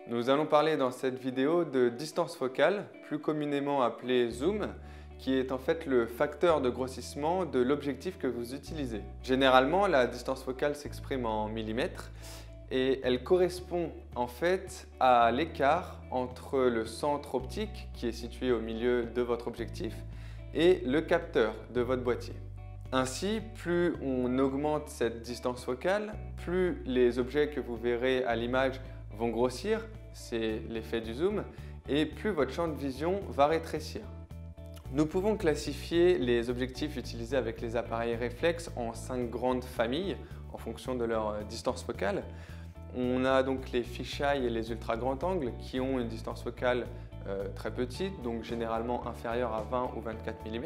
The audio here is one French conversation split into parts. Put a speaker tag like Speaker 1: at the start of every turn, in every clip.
Speaker 1: Nous allons parler dans cette vidéo de distance focale, plus communément appelée zoom, qui est en fait le facteur de grossissement de l'objectif que vous utilisez. Généralement, la distance focale s'exprime en millimètres et elle correspond en fait à l'écart entre le centre optique qui est situé au milieu de votre objectif et le capteur de votre boîtier. Ainsi, plus on augmente cette distance focale, plus les objets que vous verrez à l'image vont grossir, c'est l'effet du zoom, et plus votre champ de vision va rétrécir. Nous pouvons classifier les objectifs utilisés avec les appareils réflexes en 5 grandes familles en fonction de leur distance focale. On a donc les fisheye et les ultra grand angle qui ont une distance focale très petite, donc généralement inférieure à 20 ou 24 mm,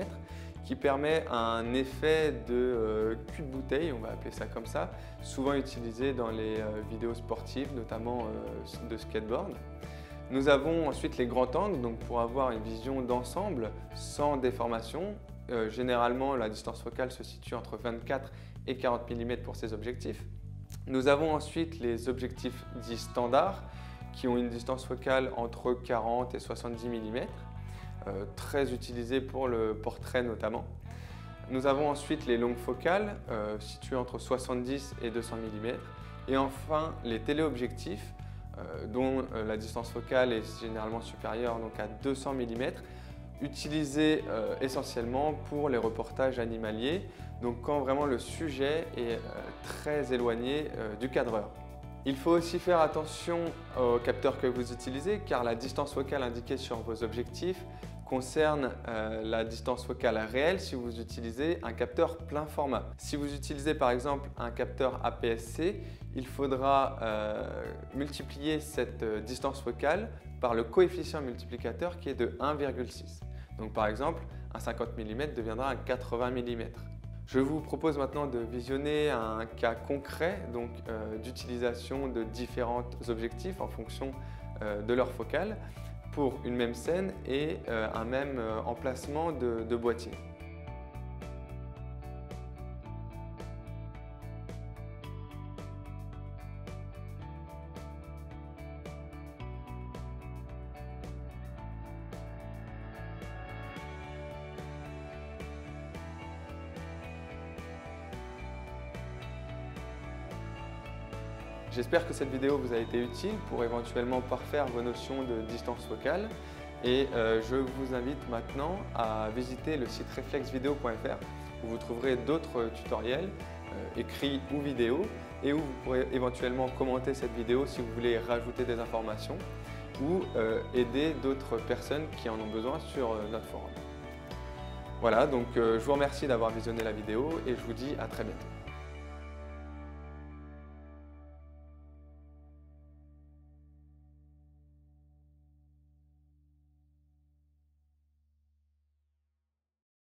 Speaker 1: qui permet un effet de cul de bouteille, on va appeler ça comme ça, souvent utilisé dans les vidéos sportives, notamment de skateboard. Nous avons ensuite les grands angles, donc pour avoir une vision d'ensemble sans déformation. Généralement, la distance focale se situe entre 24 et 40 mm pour ces objectifs. Nous avons ensuite les objectifs dits standards qui ont une distance focale entre 40 et 70 mm, très utilisés pour le portrait notamment. Nous avons ensuite les longues focales situées entre 70 et 200 mm et enfin les téléobjectifs dont la distance focale est généralement supérieure donc à 200 mm, utilisés essentiellement pour les reportages animaliers, donc quand vraiment le sujet est très éloigné du cadreur. Il faut aussi faire attention au capteur que vous utilisez car la distance focale indiquée sur vos objectifs concerne la distance focale réelle si vous utilisez un capteur plein format. Si vous utilisez par exemple un capteur APS-C, il faudra multiplier cette distance focale par le coefficient multiplicateur qui est de 1,6. Donc par exemple, un 50 mm deviendra un 80 mm. Je vous propose maintenant de visionner un cas concret d'utilisation de différents objectifs en fonction de leur focale pour une même scène et un même emplacement de boîtier. J'espère que cette vidéo vous a été utile pour éventuellement parfaire vos notions de distance focale et je vous invite maintenant à visiter le site reflexvideo.fr où vous trouverez d'autres tutoriels écrits ou vidéos et où vous pourrez éventuellement commenter cette vidéo si vous voulez rajouter des informations ou aider d'autres personnes qui en ont besoin sur notre forum. Voilà, donc je vous remercie d'avoir visionné la vidéo et je vous dis à très bientôt.